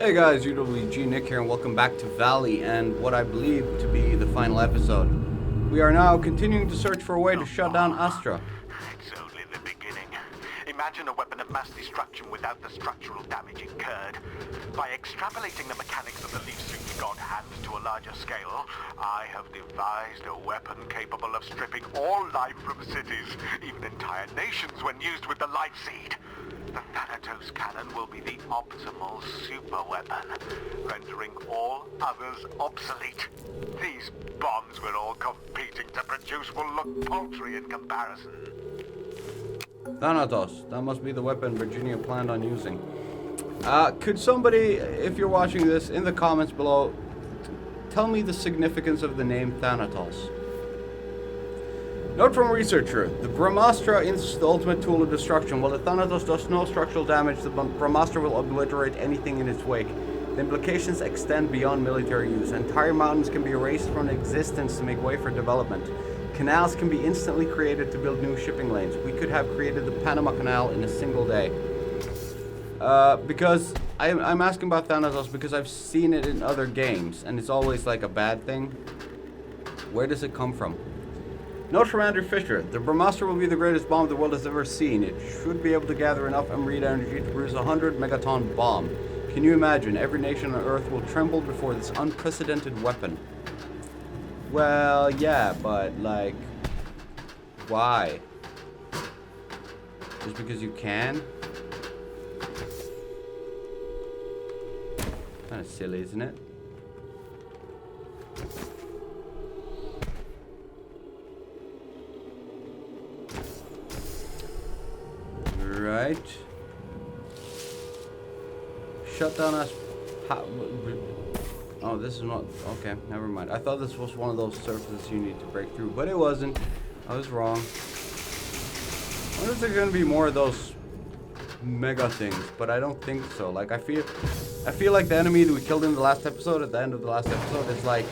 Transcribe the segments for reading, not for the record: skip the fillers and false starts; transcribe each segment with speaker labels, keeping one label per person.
Speaker 1: Hey guys, UWG Nick here, and welcome back to Valley and what I believe to be the final episode. We are now continuing to search for a way to shut down Astra.
Speaker 2: It's only the beginning. Imagine a weapon of mass destruction without the structural damage incurred. By extrapolating the mechanics of the leaf suit's god hand to a larger scale, I have devised a weapon capable of stripping all life from cities, even entire nations when used with the light seed. The Thanatos cannon will be the optimal super weapon, rendering all others obsolete. These bombs we're all competing to produce will look paltry in comparison.
Speaker 1: Thanatos, that must be the weapon Virginia planned on using. Could somebody, if you're watching this, in the comments below, tell me the significance of the name Thanatos? Note from a researcher, the Brahmastra is the ultimate tool of destruction. While the Thanatos does no structural damage, the Brahmastra will obliterate anything in its wake. The implications extend beyond military use. Entire mountains can be erased from existence to make way for development. Canals can be instantly created to build new shipping lanes. We could have created the Panama Canal in a single day. Because I'm asking about Thanatos because I've seen it in other games, and it's always like a bad thing. Where does it come from? Note from Andrew Fisher, the Brahmastra will be the greatest bomb the world has ever seen. It should be able to gather enough Amrita energy to produce a 100 megaton bomb. Can you imagine? Every nation on Earth will tremble before this unprecedented weapon. Well, yeah, but like, why? Just because you can? Kind of silly, isn't it? Right. Shut down us. Oh, this is not. Okay, never mind. I thought this was one of those surfaces you need to break through, but it wasn't. I was wrong. I wonder if there's gonna be more of those mega things, but I don't think so. Like I feel like the enemy that we killed in the last episode, at the end of the last episode, is like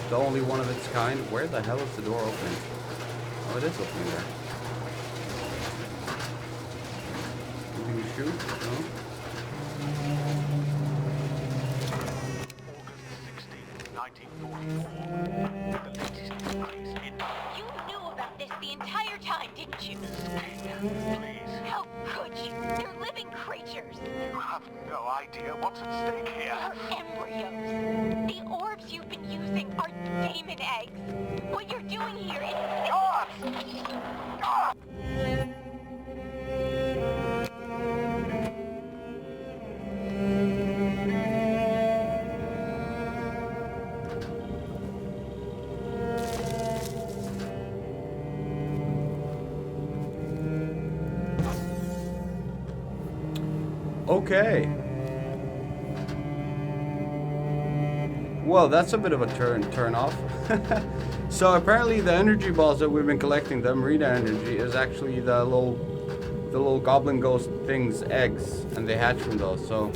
Speaker 1: the only one of its kind. Where the hell is the door opening? Oh, it is opening there. Anything to shoot? No?
Speaker 3: You knew about this the entire time, didn't you?
Speaker 2: Please.
Speaker 3: How could you? They're living creatures.
Speaker 2: You have no idea what's at stake here.
Speaker 3: They're embryos. The orbs you've been using are demon eggs. What you're doing here is...
Speaker 2: God! God!
Speaker 1: Okay. Well, that's a bit of a turn off. So apparently the energy balls that we've been collecting, the Amrita energy, is actually the little goblin ghost things' eggs, and they hatch from those. So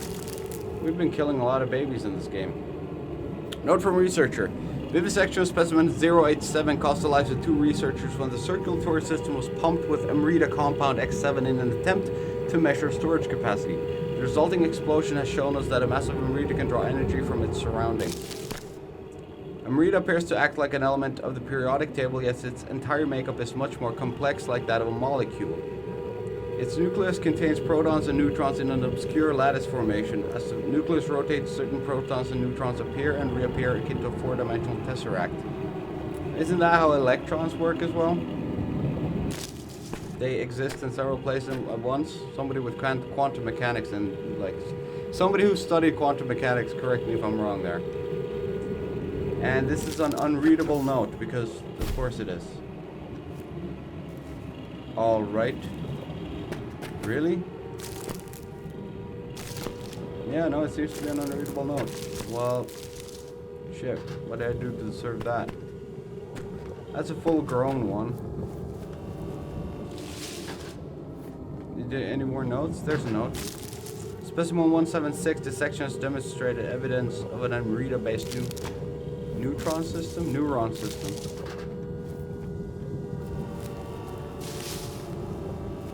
Speaker 1: we've been killing a lot of babies in this game. Note from researcher. Vivisection specimen 087 cost the lives of 2 researchers when the circulatory system was pumped with Amrita compound X7 in an attempt to measure storage capacity. The resulting explosion has shown us that a massive Amrita can draw energy from its surroundings. Amrita appears to act like an element of the periodic table, yet its entire makeup is much more complex, like that of a molecule. Its nucleus contains protons and neutrons in an obscure lattice formation. As the nucleus rotates, certain protons and neutrons appear and reappear into a 4-dimensional tesseract. Isn't that how electrons work as well? They exist in several places at once. Somebody with quantum mechanics and like somebody who studied quantum mechanics, correct me if I'm wrong there. And this is an unreadable note because of course it is. All right. Really? Yeah, no, it seems to be an unreadable note. Well, shit. What did I do to deserve that? That's a full-grown one. Any more notes? There's a note. Specimen 176, this section has demonstrated evidence of an Amrita-based neuron system.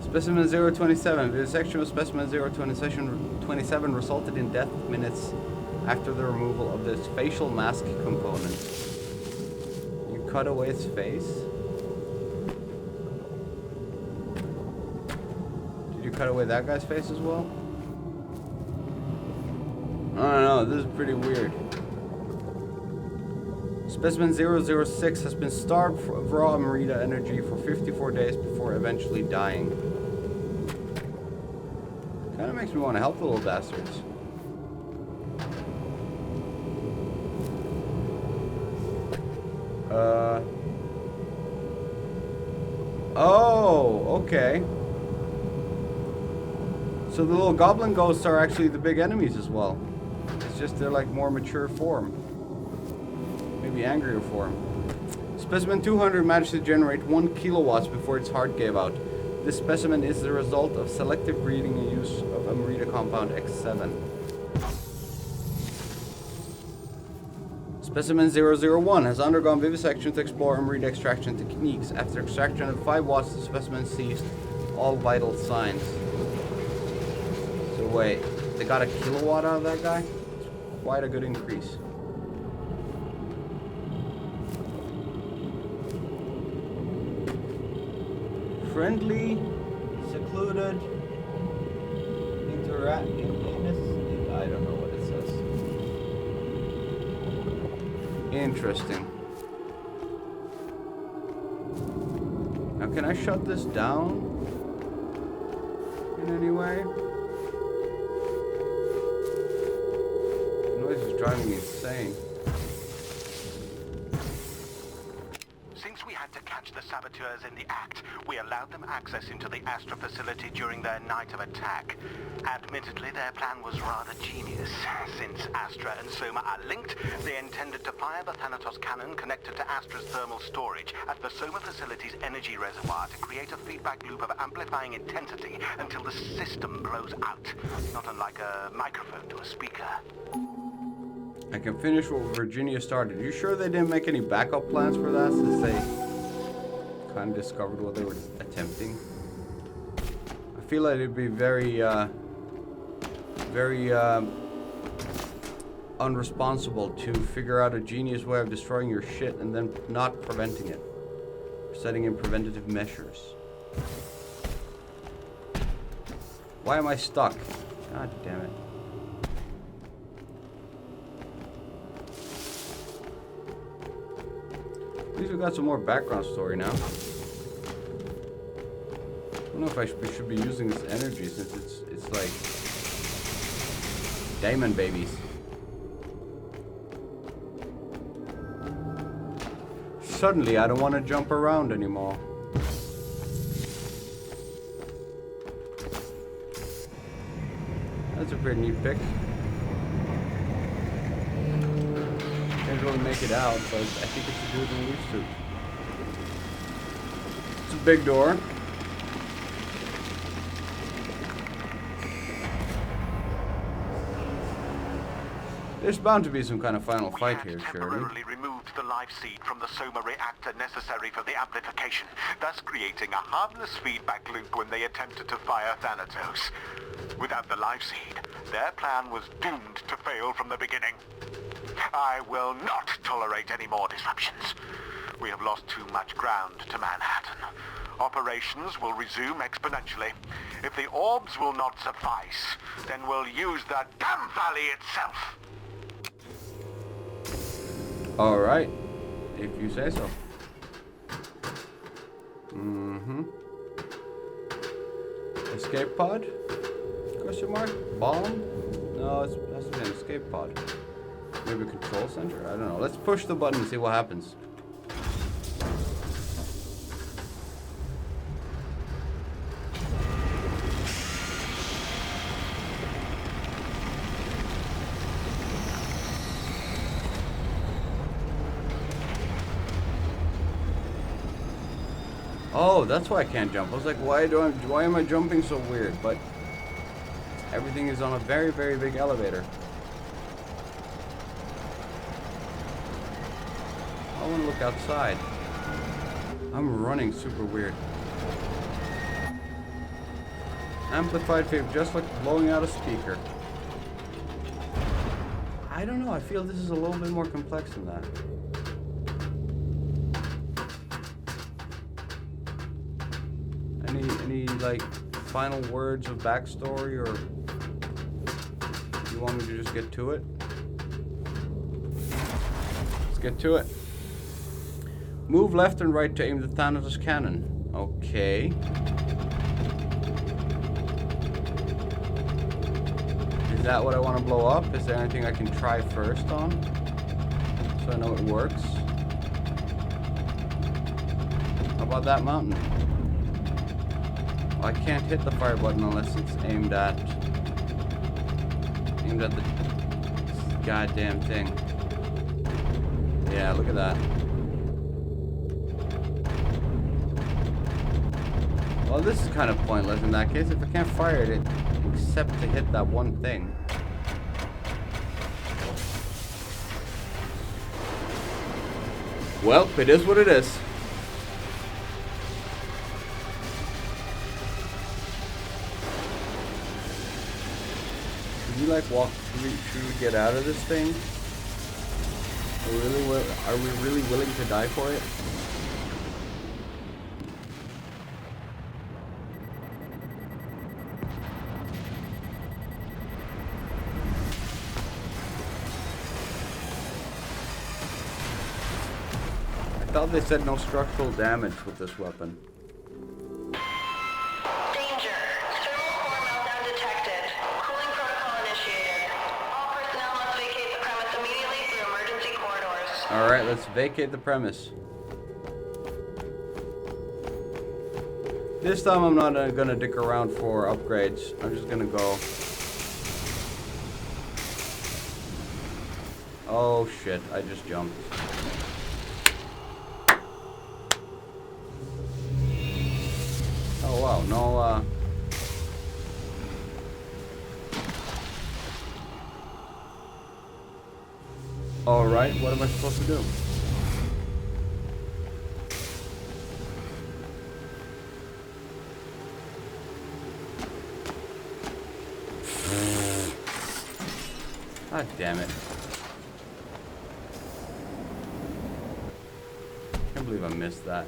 Speaker 1: Specimen 027. Vivisection of specimen 027 resulted in death minutes after the removal of this facial mask component. You cut away its face? Did you cut away that guy's face as well? I don't know, this is pretty weird. Specimen 006 has been starved of raw Merida energy for 54 days before eventually dying. Kinda makes me want to help the little bastards. Oh, okay. So the little goblin ghosts are actually the big enemies as well. It's just they're like more mature form. Maybe angrier form. Specimen 200 managed to generate 1 kilowatts before its heart gave out. This specimen is the result of selective breeding and use of Merida compound X7. Specimen 001 has undergone vivisection to explore Merida extraction techniques. After extraction of 5 watts, the specimen ceased all vital signs. So wait, they got a kilowatt out of that guy? It's quite a good increase. Friendly, secluded, I don't know what it says. Interesting. Now can I shut this down in any way? The noise is driving me insane.
Speaker 2: Since we had to catch the saboteurs in the act, we allowed them access into the Astra facility during their night of attack. Admittedly, their plan was rather genius. Since Astra and Soma are linked, they intended to fire the Thanatos cannon connected to Astra's thermal storage at the Soma facility's energy reservoir to create a feedback loop of amplifying intensity until the system blows out, not unlike a microphone to a speaker.
Speaker 1: I can finish what Virginia started. You sure they didn't make any backup plans for that since they kind of discovered what they were attempting? I feel like it'd be very unresponsible to figure out a genius way of destroying your shit and then not preventing it. Setting in preventative measures. Why am I stuck? God damn it. At least we got some more background story now. I don't know if I should be using this energy since it's like diamond babies. Suddenly, I don't want to jump around anymore. That's a pretty neat pick. Can't really make it out, but I think it's a good relief suit. It's a big door. There's bound to be some kind of final fight here, surely.
Speaker 2: Temporarily removed the live seed from the Soma reactor necessary for the amplification, thus creating a harmless feedback loop when they attempted to fire Thanatos. Without the live seed, their plan was doomed to fail from the beginning. I will not tolerate any more disruptions. We have lost too much ground to Manhattan. Operations will resume exponentially. If the orbs will not suffice, then we'll use the damn valley itself.
Speaker 1: Alright, if you say so. Escape pod? Question mark? Bomb? No, it has to be an escape pod. Maybe control center? I don't know. Let's push the button and see what happens. Oh, that's why I can't jump. I was like, why am I jumping so weird? But everything is on a very, very big elevator. I want to look outside. I'm running super weird. Amplified feedback, just like blowing out a speaker. I don't know, I feel this is a little bit more complex than that. Any like final words of backstory, or you want me to just get to it? Let's get to it. Move left and right to aim the Thanos' cannon. Okay. Is that what I want to blow up? Is there anything I can try first on? So I know it works. How about that mountain? Well, I can't hit the fire button unless it's aimed at the goddamn thing. Yeah, look at that. Well, this is kind of pointless in that case. If I can't fire it except to hit that one thing. Well, it is what it is. Should we like walk? Should we get out of this thing? Are we really willing to die for it? I thought they said no structural damage with this weapon.
Speaker 4: Danger. Thermal core meltdown detected. Cooling protocol initiated. All personnel must vacate the premise immediately through emergency corridors.
Speaker 1: Alright, let's vacate the premise. This time I'm not gonna dick around for upgrades. I'm just gonna go. Oh shit, I just jumped. Oh wow, no Alright, what am I supposed to do? God damn it. I can't believe I missed that.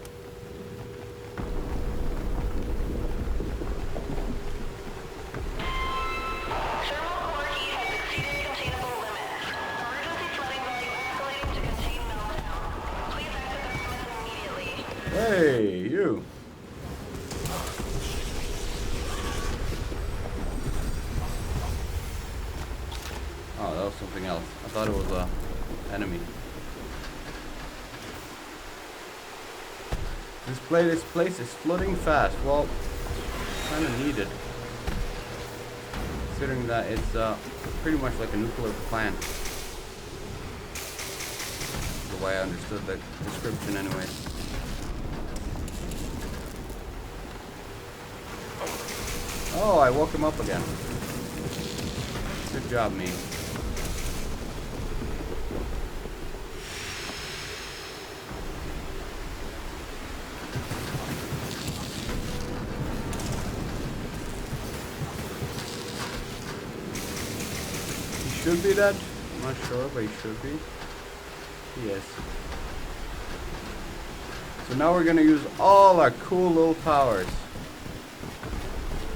Speaker 4: Thermal core heat has exceeded containable limits. Emergency flooding volume escalating to contain meltdown. Please exit the premise immediately.
Speaker 1: Hey, you. Oh, that was something else. I thought it was a enemy. This place is flooding fast. Well, kind of needed. Considering that it's pretty much like a nuclear plant. The way I understood the description anyways. Oh, I woke him up again. Good job, me. He should be dead. I'm not sure, but he should be. He is. So now we're gonna use all our cool little powers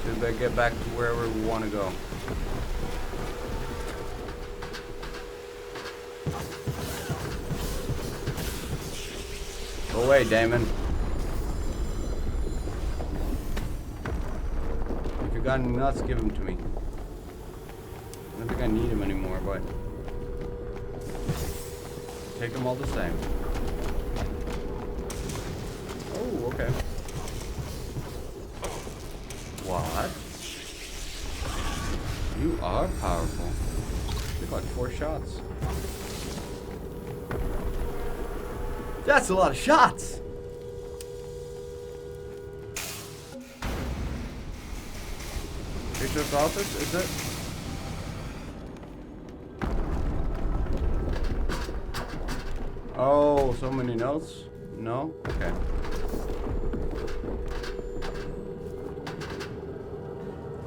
Speaker 1: to get back to wherever we want to go. Go away, Damon. If you got any nuts, give them to me. I don't think I need them anymore, but take them all the same. Oh, okay. What? You are powerful. Took like 4 shots. That's a lot of shots! Picture office, is it? Oh, so many notes? No? Okay.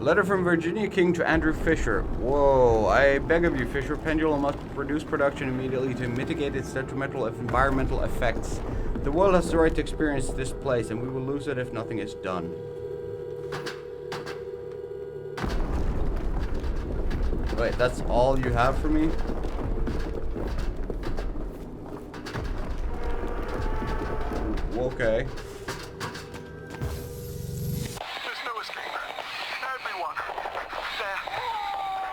Speaker 1: Letter from Virginia King to Andrew Fisher. Whoa, I beg of you, Fisher, Pendulum must reduce production immediately to mitigate its detrimental environmental effects. The world has the right to experience this place, and we will lose it if nothing is done. Wait, that's all you have for me? Okay.
Speaker 2: There's no escape. Everyone.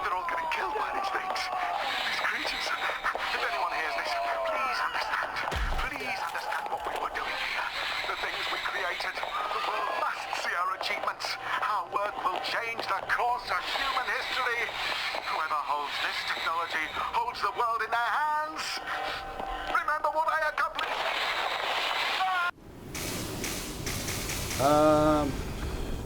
Speaker 2: They're all getting killed by these things. These creatures. If anyone hears this, please understand. Please understand what we were doing here. The things we created. The world must see our achievements. Our work will change the course of human history. Whoever holds this technology holds the world in their hands. Remember what I accomplished.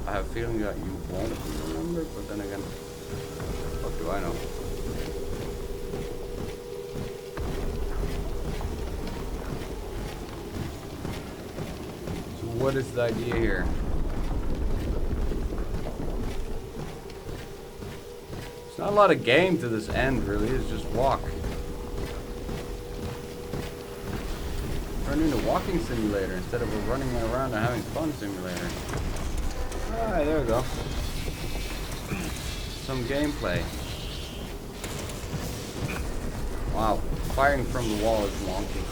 Speaker 1: I have a feeling that you won't remember, but then again, what do I know? So what is the idea here? It's not a lot of game to this end, really. It's just walk. Turn into a walking simulator instead of a running around and having fun simulator. Alright, there we go. Some gameplay. Wow, firing from the wall is wonky.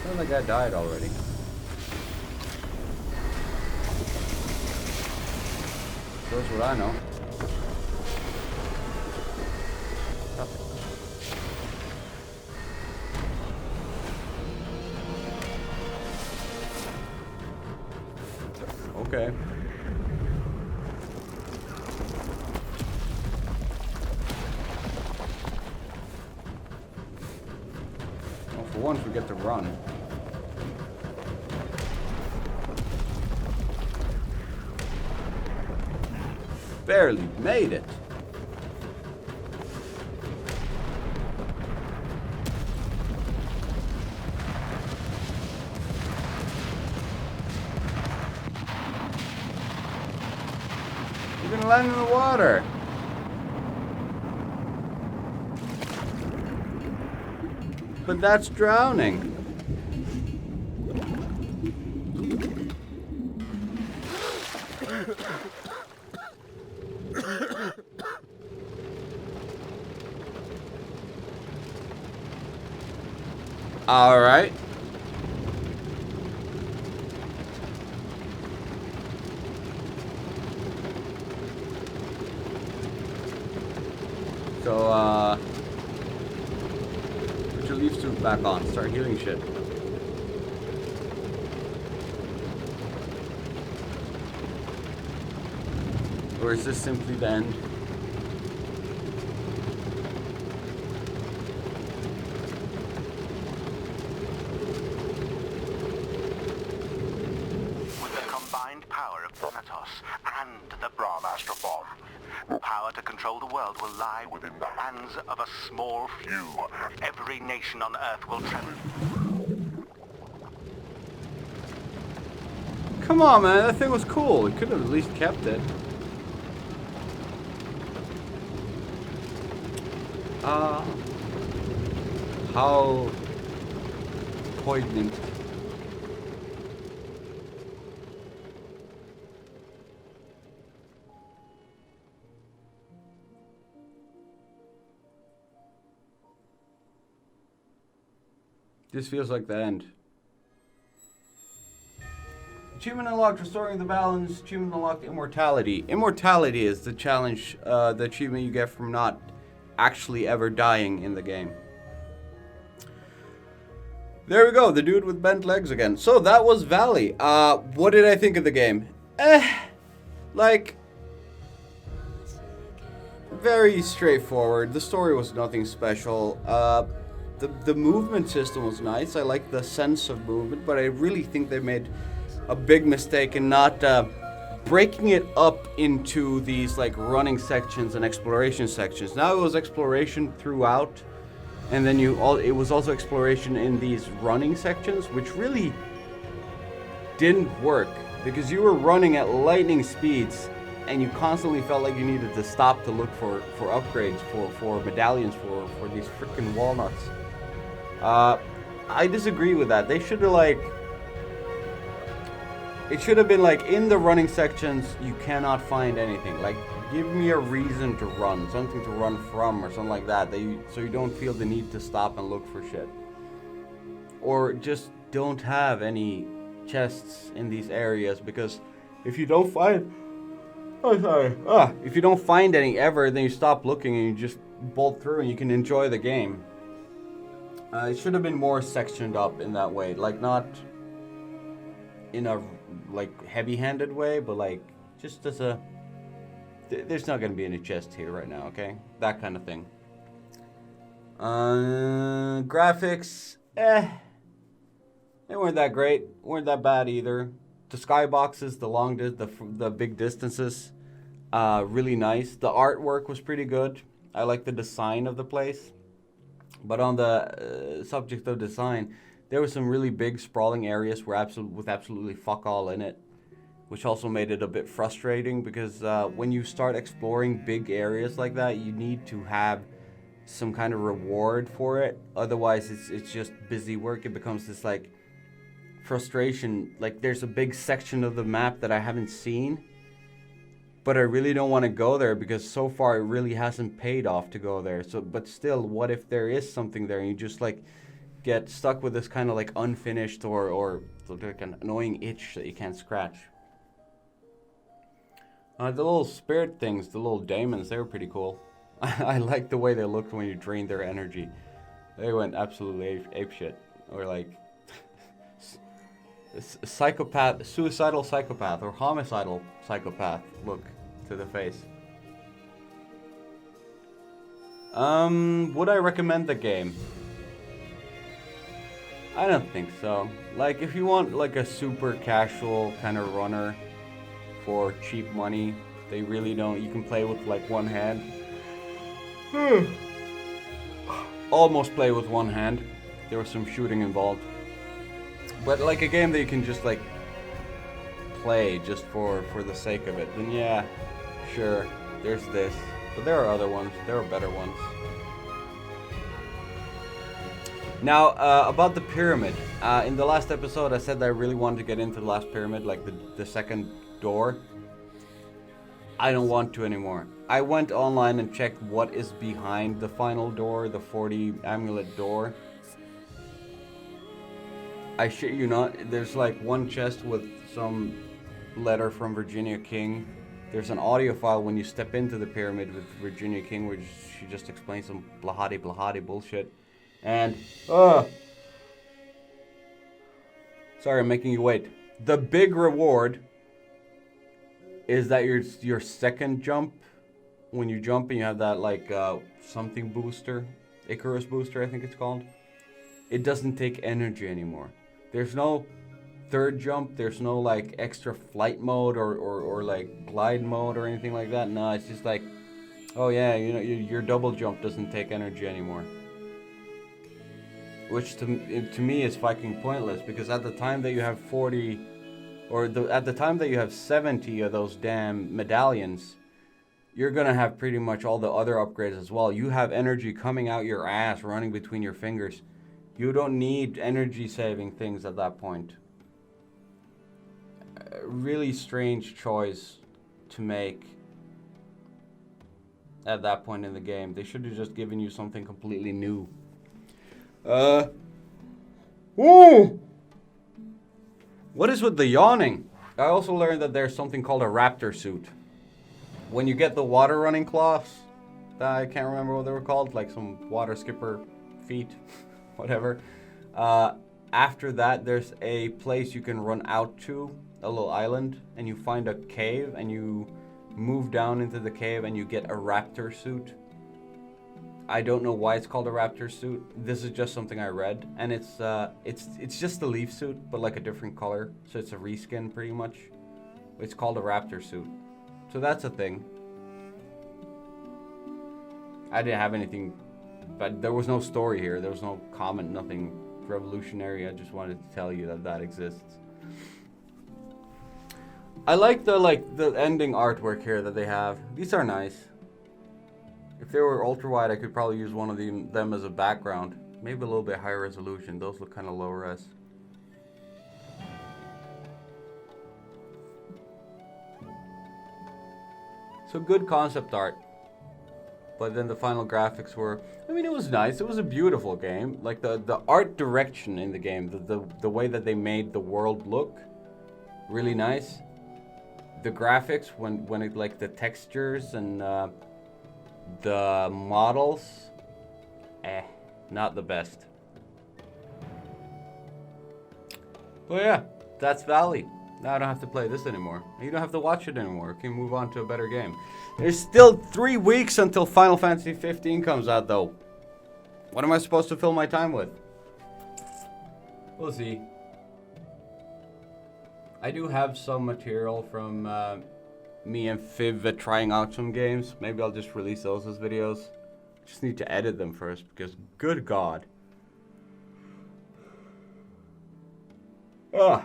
Speaker 1: Sounds like I died already. Shows what I know. Okay. Well, for once we get to run. Barely made it. You're gonna land in the water. But that's drowning. All right. So, put your leaf suit back on. Start healing shit. Or is this simply the end?
Speaker 2: With the combined power of Thanatos and the Brahm Astral Bomb, power to control the world will lie within the hands of a small few. Every nation on Earth will tremble.
Speaker 1: Come on, man. That thing was cool. We could have at least kept it. How poignant. This feels like the end. Achievement unlocked, restoring the balance. Achievement unlocked, immortality. Immortality is the challenge, the achievement you get from not actually ever dying in the game. There we go, the dude with bent legs again. So that was Valley. What did I think of the game? Like, very straightforward. The story was nothing special. The movement system was nice. I like the sense of movement, but I really think they made a big mistake in not breaking it up into these like running sections and exploration sections. Now it was exploration throughout, and then it was also exploration in these running sections, which really didn't work because you were running at lightning speeds and you constantly felt like you needed to stop to look for upgrades, for medallions, for these freaking walnuts. I disagree with that. They should have it should have been like in the running sections you cannot find anything. Like give me a reason to run, something to run from or something like that, so you don't feel the need to stop and look for shit. Or just don't have any chests in these areas, because if you don't find if you don't find any ever, then you stop looking and you just bolt through and you can enjoy the game. It should have been more sectioned up in that way, like not in a like heavy-handed way, but like just as a there's not going to be any chest here right now, okay? That kind of thing. Graphics, they weren't that great, weren't that bad either. The skyboxes, the big distances, really nice. The artwork was pretty good. I like the design of the place. But on the subject of design, there were some really big sprawling areas with absolutely fuck all in it, which also made it a bit frustrating because when you start exploring big areas like that, you need to have some kind of reward for it. Otherwise, it's just busy work. It becomes this like frustration. Like there's a big section of the map that I haven't seen, but I really don't want to go there because so far it really hasn't paid off to go there. So, but still, what if there is something there and you just like get stuck with this kind of like unfinished or like an annoying itch that you can't scratch. The little spirit things, the little daemons, they were pretty cool. I like the way they looked when you drained their energy. They went absolutely apeshit. Or like psychopath, suicidal psychopath or homicidal psychopath look to the face. Would I recommend the game? I don't think so. Like if you want like a super casual kind of runner for cheap money, they really don't. You can play with like one hand. Almost play with one hand. There was some shooting involved. But like a game that you can just like play just for the sake of it, then yeah, sure, there's this. But there are other ones. There are better ones. Now, about the pyramid. In the last episode, I said that I really wanted to get into the last pyramid, like the second door. I don't want to anymore. I went online and checked what is behind the final door, the 40 amulet door. I shit you not, there's like one chest with some letter from Virginia King. There's an audio file when you step into the pyramid with Virginia King where she just explains some blahadi bullshit. And, sorry, I'm making you wait. The big reward is that your second jump, when you jump and you have that like something booster, Icarus booster I think it's called, it doesn't take energy anymore. There's no third jump, there's no like extra flight mode or like glide mode or anything like that. No, it's just like, oh yeah, you know, your double jump doesn't take energy anymore. Which to me is fucking pointless, because at the time that you have 40 or at the time that you have 70 of those damn medallions, you're gonna have pretty much all the other upgrades as well. You have energy coming out your ass, running between your fingers. You don't need energy saving things at that point. A really strange choice to make at that point in the game. They should have just given you something completely new. Woo! What is with the yawning? I also learned that there's something called a raptor suit. When you get the water running cloths, I can't remember what they were called, like some water skipper feet, whatever. After that, there's a place you can run out to, a little island, and you find a cave, and you move down into the cave, and you get a raptor suit. I don't know why it's called a raptor suit. This is just something I read, and it's just the leaf suit, but like a different color. So it's a reskin, pretty much. It's called a raptor suit. So that's a thing. I didn't have anything, but there was no story here. There was no comment, nothing revolutionary. I just wanted to tell you that exists. I like the ending artwork here that they have. These are nice. If they were ultra wide, I could probably use one of them as a background. Maybe a little bit higher resolution. Those look kind of low res. So good concept art. But then the final graphics were, I mean, it was nice. It was a beautiful game. Like the art direction in the game, the way that they made the world look, really nice. The graphics, when it, like the textures and the models, not the best. But yeah, that's Valley. Now I don't have to play this anymore. You don't have to watch it anymore. You can move on to a better game. There's still 3 weeks until Final Fantasy 15 comes out, though. What am I supposed to fill my time with? We'll see. I do have some material from me and Fiv trying out some games. Maybe I'll just release those as videos. Just need to edit them first, because good God. Ugh.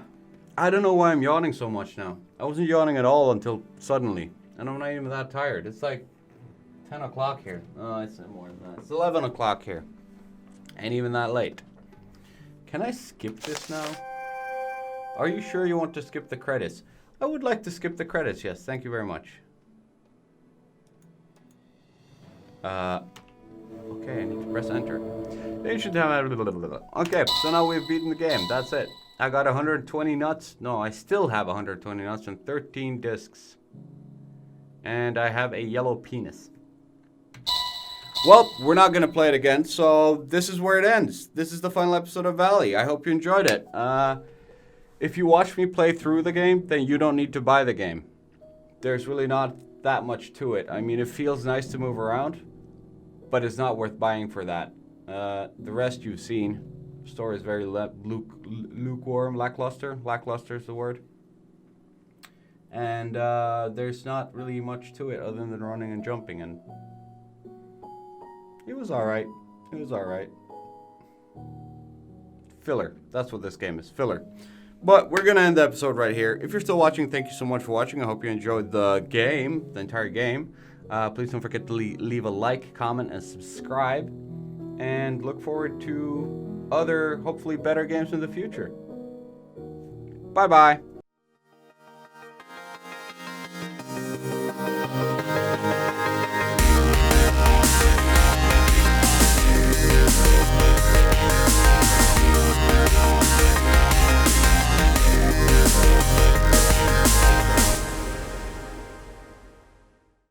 Speaker 1: I don't know why I'm yawning so much now. I wasn't yawning at all until suddenly. And I'm not even that tired. It's like 10 o'clock here. Oh, it's more than that. It's 11 o'clock here. Ain't even that late. Can I skip this now? Are you sure you want to skip the credits? I would like to skip the credits, yes. Thank you very much. Okay, I need to press enter. They should have... Okay, so now we've beaten the game. That's it. I got 120 nuts. No, I still have 120 nuts and 13 discs. And I have a yellow penis. Well, we're not going to play it again, so this is where it ends. This is the final episode of Valley. I hope you enjoyed it. If you watch me play through the game, then you don't need to buy the game. There's really not that much to it. I mean, it feels nice to move around, but it's not worth buying for that. The rest you've seen. The story is very lukewarm, lackluster. Lackluster is the word. And there's not really much to it other than running and jumping, and it was alright. It was alright. Filler. That's what this game is. Filler. But we're going to end the episode right here. If you're still watching, thank you so much for watching. I hope you enjoyed the game, the entire game. Please don't forget to leave a like, comment, and subscribe. And look forward to other, hopefully better games in the future. Bye-bye.